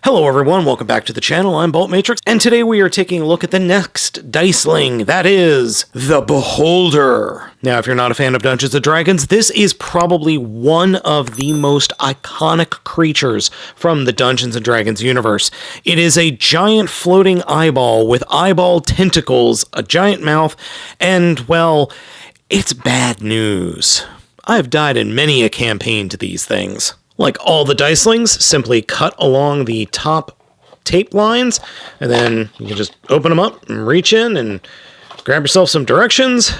Hello everyone, welcome back to the channel. I'm Baltmatrix, and today we are taking a look at the next Diceling, that is, the Beholder. Now, if you're not a fan of Dungeons & Dragons, this is probably one of the most iconic creatures from the Dungeons & Dragons universe. It is a giant floating eyeball with eyeball tentacles, a giant mouth, and, well, it's bad news. I've died in many a campaign to these things. Like all the Dicelings, simply cut along the top tape lines, and then you can just open them up and reach in and grab yourself some directions,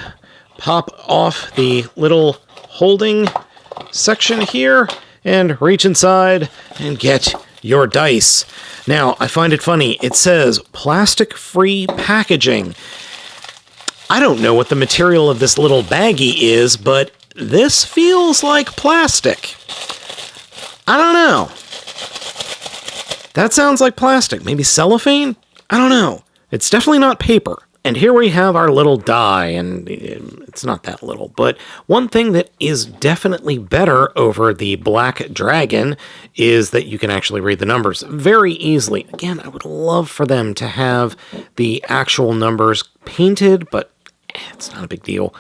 pop off the little holding section here, and reach inside and get your dice. Now, I find it funny, it says plastic-free packaging. I don't know what the material of this little baggie is, but this feels like plastic. I don't know. That sounds like plastic. Maybe cellophane? I don't know. It's definitely not paper. And here we have our little die, and it's not that little. But one thing that is definitely better over the Black Dragon is that you can actually read the numbers very easily. Again, I would love for them to have the actual numbers painted, but it's not a big deal.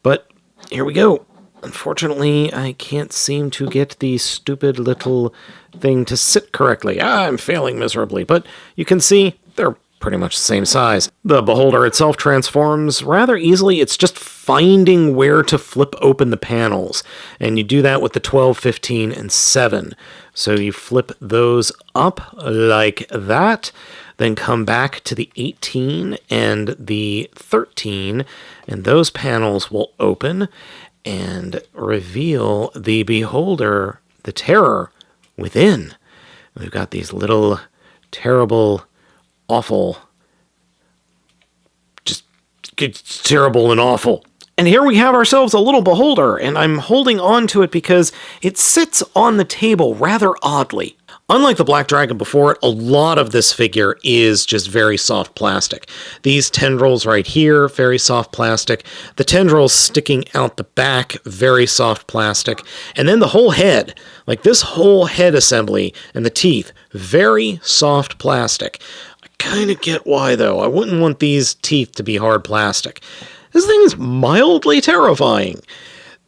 But here we go. Unfortunately, I can't seem to get the stupid little thing to sit correctly. I'm failing miserably, but you can see they're pretty much the same size. The Beholder itself transforms rather easily. It's just finding where to flip open the panels, and you do that with the 12, 15, and 7. So you flip those up like that, then come back to the 18 and the 13, and those panels will open and reveal the Beholder, the terror, within. We've got these little, terrible, awful, just terrible and awful. And here we have ourselves a little Beholder, and I'm holding on to it because it sits on the table rather oddly. Unlike the Black Dragon before it, a lot of this figure is just very soft plastic. These tendrils right here, very soft plastic. The tendrils sticking out the back, very soft plastic. And then the whole head, like this whole head assembly and the teeth, very soft plastic. I kind of get why, though. I wouldn't want these teeth to be hard plastic. This thing is mildly terrifying.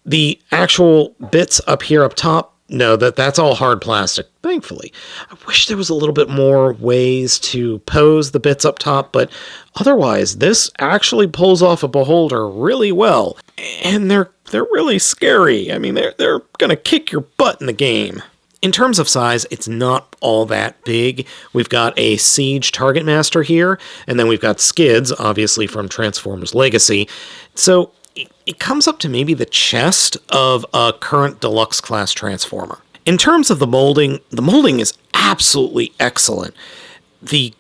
The actual bits up here up top, no, that's all hard plastic, thankfully. I wish there was a little bit more ways to pose the bits up top, but otherwise, this actually pulls off a Beholder really well. And they're really scary. I mean, they're gonna kick your butt in the game. In terms of size, it's not all that big. We've got a Siege Target Master here, and then we've got Skids, obviously from Transformers Legacy. So it comes up to maybe the chest of a current deluxe class Transformer. In terms of the molding is absolutely excellent. The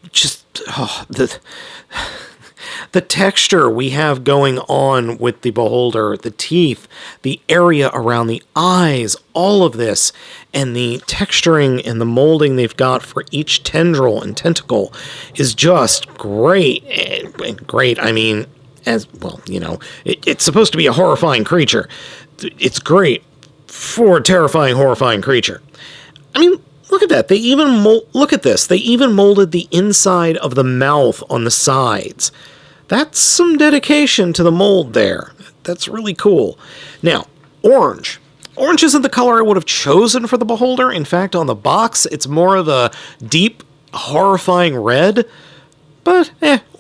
texture we have going on with the Beholder, the teeth, the area around the eyes, all of this, and the texturing and the molding they've got for each tendril and tentacle is just great. And great, I mean, as well, you know, it's supposed to be a horrifying creature. It's great for a terrifying, horrifying creature. I mean, look at that. Look at this. They even molded the inside of the mouth on the sides. That's some dedication to the mold there. That's really cool. Now, orange. Orange isn't the color I would have chosen for the Beholder. In fact, on the box, it's more of a deep, horrifying red. But,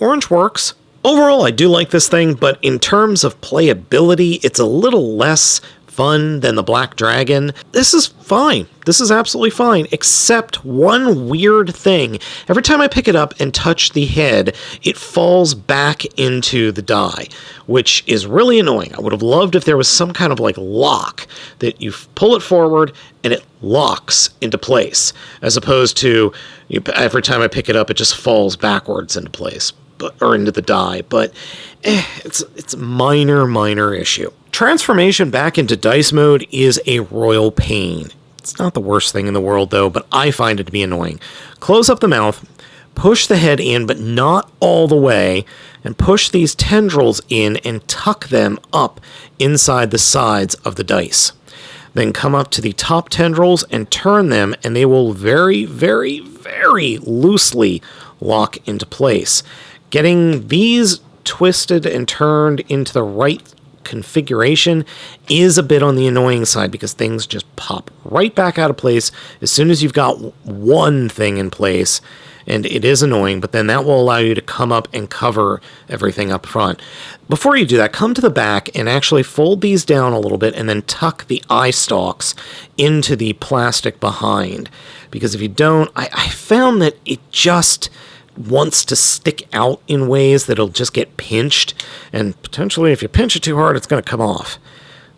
orange works. Overall, I do like this thing, but in terms of playability, it's a little less fun than the Black Dragon. This is fine. This is absolutely fine, except one weird thing. Every time I pick it up and touch the head, it falls back into the die, which is really annoying. I would have loved if there was some kind of like lock that you pull it forward and it locks into place, as opposed to every time I pick it up, it just falls backwards into place. Or into the die, but it's a minor issue. Transformation back into dice mode is a royal pain. It's not the worst thing in the world, though, but I find it to be annoying. Close up the mouth, push the head in, but not all the way, and push these tendrils in and tuck them up inside the sides of the dice. Then come up to the top tendrils and turn them, and they will very, very, very very loosely lock into place. Getting these twisted and turned into the right configuration is a bit on the annoying side because things just pop right back out of place as soon as you've got one thing in place, and it is annoying, but then that will allow you to come up and cover everything up front. Before you do that, come to the back and actually fold these down a little bit and then tuck the eye stalks into the plastic behind, because if you don't, I found that it just wants to stick out in ways that it'll just get pinched, and potentially if you pinch it too hard, it's going to come off.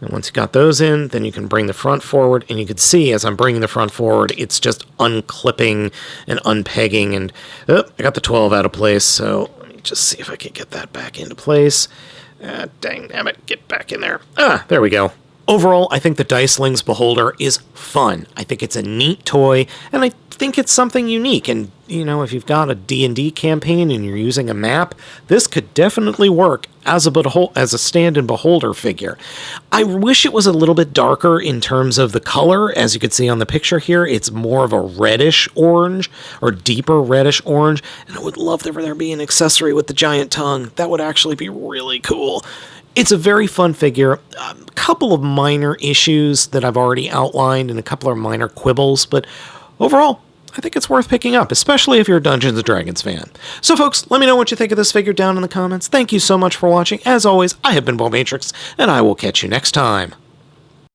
And once you got those in, then you can bring the front forward, and you can see as I'm bringing the front forward, it's just unclipping and unpegging, and I got the 12 out of place, so let me just see if I can get that back into place. Dang nabbit, get back in there. There we go. Overall, I think the Dicelings Beholder is fun. I think it's a neat toy, and I think it's something unique. And, you know, if you've got a D&D campaign and you're using a map, this could definitely work as a stand-in Beholder figure. I wish it was a little bit darker in terms of the color. As you can see on the picture here, it's more of a reddish orange, or deeper reddish orange, and I would love for there be an accessory with the giant tongue. That would actually be really cool. It's a very fun figure. A couple of minor issues that I've already outlined and a couple of minor quibbles, but overall, I think it's worth picking up, especially if you're a Dungeons & Dragons fan. So folks, let me know what you think of this figure down in the comments. Thank you so much for watching. As always, I have been Baltmatrix, and I will catch you next time.